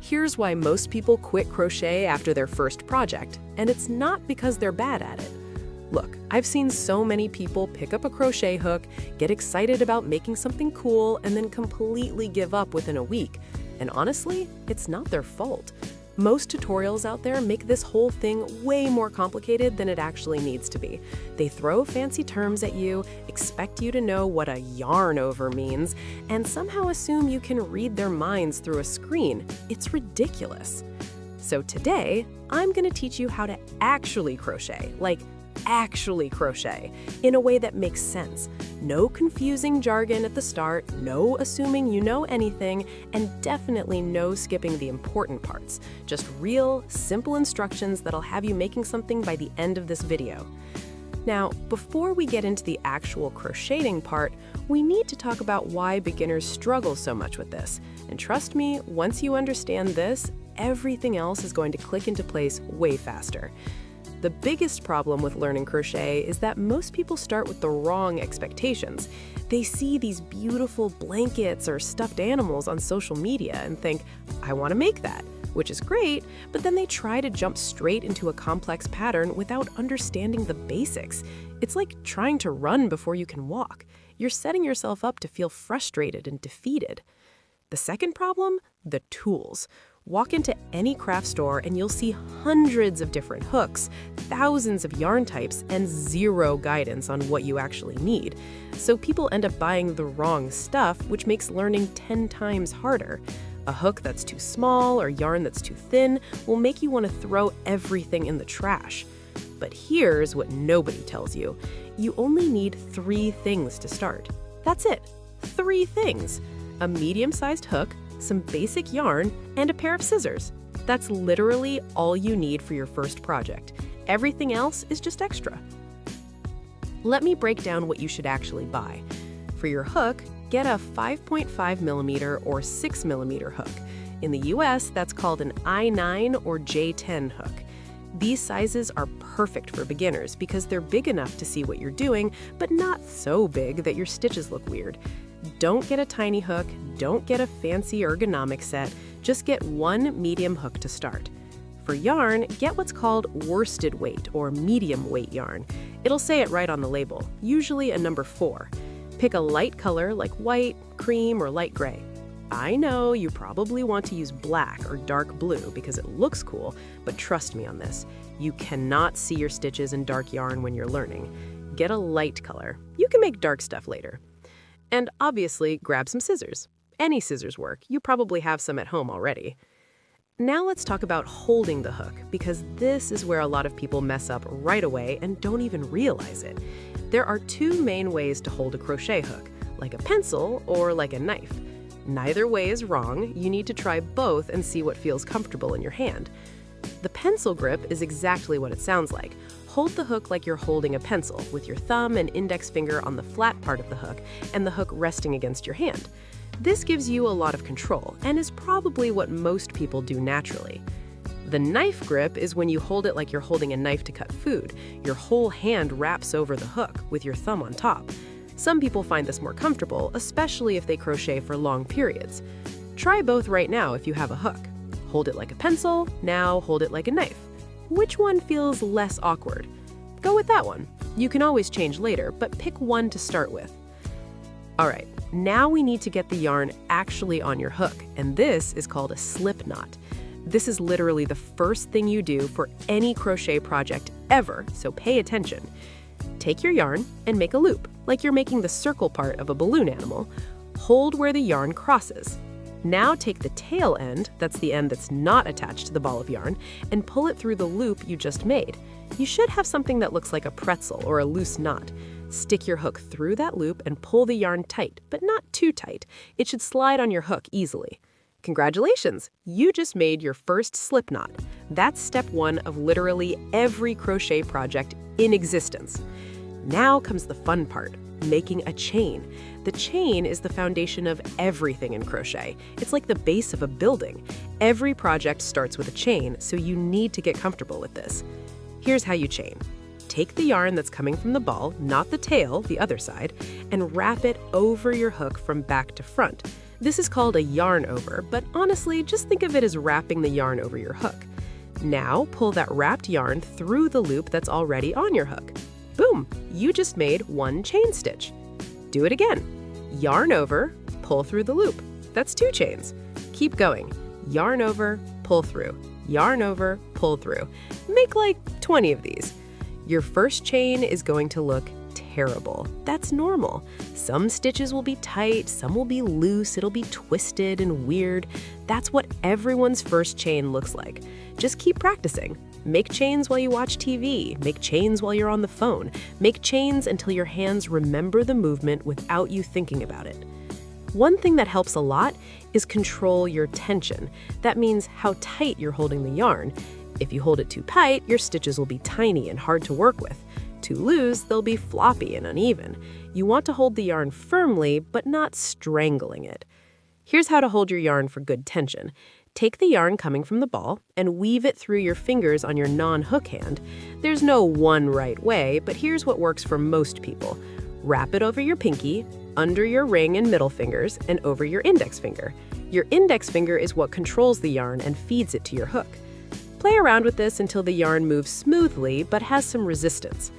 Here's why most people quit crochet after their first project, and it's not because they're bad at it. Look, I've seen so many people pick up a crochet hook, get excited about making something cool, and then completely give up within a week. And honestly, it's not their fault. Most tutorials out there make this whole thing way more complicated than it actually needs to be. They throw fancy terms at you, expect you to know what a yarn over means, and somehow assume you can read their minds through a screen. It's ridiculous. So today, I'm going to teach you how to actually crochet, like actually crochet, in a way that makes sense. No confusing jargon at the start, no assuming you know anything, and definitely no skipping the important parts. Just real, simple instructions that'll have you making something by the end of this video. Now, before we get into the actual crocheting part, we need to talk about why beginners struggle so much with this. And trust me, once you understand this, everything else is going to click into place way faster. The biggest problem with learning crochet is that most people start with the wrong expectations. They see these beautiful blankets or stuffed animals on social media and think, I want to make that, which is great, but then they try to jump straight into a complex pattern without understanding the basics. It's like trying to run before you can walk. You're setting yourself up to feel frustrated and defeated. The second problem? The tools. Walk into any craft store and you'll see hundreds of different hooks, thousands of yarn types, and zero guidance on what you actually need. So people end up buying the wrong stuff, which makes learning 10 times harder. A hook that's too small or yarn that's too thin will make you want to throw everything in the trash. But here's what nobody tells you. You only need 3 things to start. That's it. 3 things. A medium-sized hook, some basic yarn, and a pair of scissors. That's literally all you need for your first project. Everything else is just extra. Let me break down what you should actually buy. For your hook, get a 5.5mm or 6mm hook. In the US, that's called an I9 or J10 hook. These sizes are perfect for beginners because they're big enough to see what you're doing, but not so big that your stitches look weird. Don't get a tiny hook, don't get a fancy ergonomic set, just get one medium hook to start. For yarn, get what's called worsted weight or medium weight yarn. It'll say it right on the label, usually a number 4. Pick a light color like white, cream, or light gray. I know you probably want to use black or dark blue because it looks cool, but trust me on this, you cannot see your stitches in dark yarn when you're learning. Get a light color. You can make dark stuff later. And obviously, grab some scissors. Any scissors work. You probably have some at home already. Now let's talk about holding the hook, because this is where a lot of people mess up right away and don't even realize it. There are 2 main ways to hold a crochet hook, like a pencil or like a knife. Neither way is wrong. You need to try both and see what feels comfortable in your hand. The pencil grip is exactly what it sounds like. Hold the hook like you're holding a pencil, with your thumb and index finger on the flat part of the hook and the hook resting against your hand. This gives you a lot of control and is probably what most people do naturally. The knife grip is when you hold it like you're holding a knife to cut food. Your whole hand wraps over the hook with your thumb on top. Some people find this more comfortable, especially if they crochet for long periods. Try both right now if you have a hook. Hold it like a pencil, now hold it like a knife. Which one feels less awkward? Go with that one. You can always change later, but pick one to start with. All right, now we need to get the yarn actually on your hook, and this is called a slip knot. This is literally the first thing you do for any crochet project ever, so pay attention. Take your yarn and make a loop, like you're making the circle part of a balloon animal. Hold where the yarn crosses. Now take the tail end, that's the end that's not attached to the ball of yarn, and pull it through the loop you just made. You should have something that looks like a pretzel or a loose knot. Stick your hook through that loop and pull the yarn tight, but not too tight. It should slide on your hook easily. Congratulations! You just made your first slip knot. That's step 1 of literally every crochet project in existence. Now comes the fun part, making a chain. The chain is the foundation of everything in crochet. It's like the base of a building. Every project starts with a chain, so you need to get comfortable with this. Here's how you chain. Take the yarn that's coming from the ball, not the tail, the other side, and wrap it over your hook from back to front. This is called a yarn over, but honestly, just think of it as wrapping the yarn over your hook. Now, pull that wrapped yarn through the loop that's already on your hook. Boom! You just made one chain stitch. Do it again. Yarn over, pull through the loop. That's 2 chains. Keep going. Yarn over, pull through. Yarn over, pull through. Make like 20 of these. Your first chain is going to look terrible. That's normal. Some stitches will be tight, some will be loose, it'll be twisted and weird. That's what everyone's first chain looks like. Just keep practicing. Make chains while you watch TV, make chains while you're on the phone, make chains until your hands remember the movement without you thinking about it. One thing that helps a lot is control your tension. That means how tight you're holding the yarn. If you hold it too tight, your stitches will be tiny and hard to work with. Too loose, they'll be floppy and uneven. You want to hold the yarn firmly, but not strangling it. Here's how to hold your yarn for good tension. Take the yarn coming from the ball and weave it through your fingers on your non-hook hand. There's no one right way, but here's what works for most people. Wrap it over your pinky, under your ring and middle fingers, and over your index finger. Your index finger is what controls the yarn and feeds it to your hook. Play around with this until the yarn moves smoothly but has some resistance.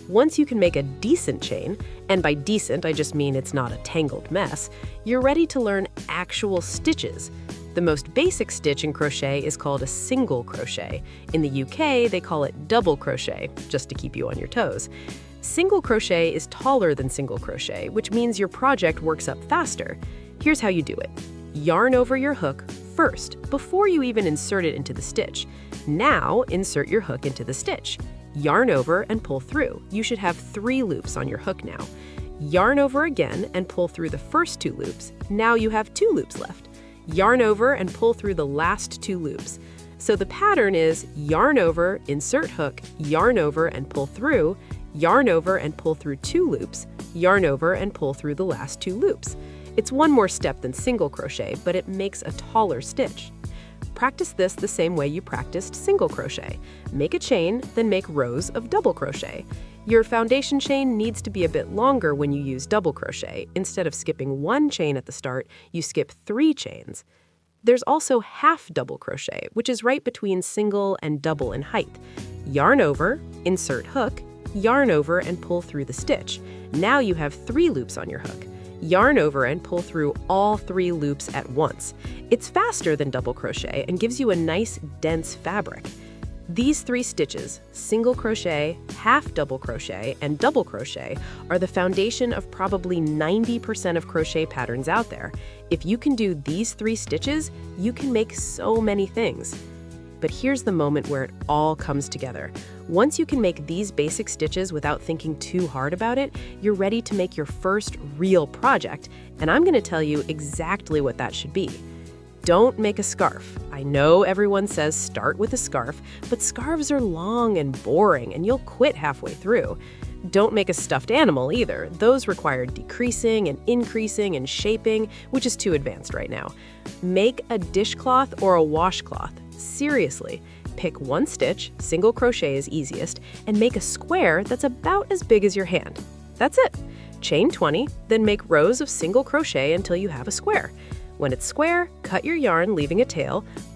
Once you can make a decent chain, and by decent I just mean it's not a tangled mess, you're ready to learn actual stitches. The most basic stitch in crochet is called a single crochet. In the UK, they call it double crochet, just to keep you on your toes. Single crochet is taller than single crochet, which means your project works up faster. Here's how you do it. Yarn over your hook first, before you even insert it into the stitch. Now, insert your hook into the stitch. Yarn over and pull through. You should have 3 loops on your hook now. Yarn over again and pull through the first 2 loops. Now you have 2 loops left. Yarn over and pull through the last 2 loops. So the pattern is yarn over, insert hook, yarn over and pull through, yarn over and pull through 2 loops, yarn over and pull through the last 2 loops. It's one more step than single crochet, but it makes a taller stitch. Practice this the same way you practiced single crochet. Make a chain, then make rows of double crochet. Your foundation chain needs to be a bit longer when you use double crochet. Instead of skipping 1 chain at the start, you skip 3 chains. There's also half double crochet, which is right between single and double in height. Yarn over, insert hook, yarn over and pull through the stitch. Now you have 3 loops on your hook. Yarn over and pull through all 3 loops at once. It's faster than double crochet and gives you a nice, dense fabric. These 3 stitches, single crochet, half double crochet, and double crochet, are the foundation of probably 90% of crochet patterns out there. If you can do these 3 stitches, you can make so many things. But here's the moment where it all comes together. Once you can make these basic stitches without thinking too hard about it, you're ready to make your first real project, and I'm going to tell you exactly what that should be. Don't make a scarf. I know everyone says start with a scarf, but scarves are long and boring, and you'll quit halfway through. Don't make a stuffed animal either. Those require decreasing and increasing and shaping, which is too advanced right now. Make a dishcloth or a washcloth. Seriously, pick 1 stitch, single crochet is easiest, and make a square that's about as big as your hand. That's it. Chain 20, then make rows of single crochet until you have a square. When it's square, cut your yarn leaving a tail,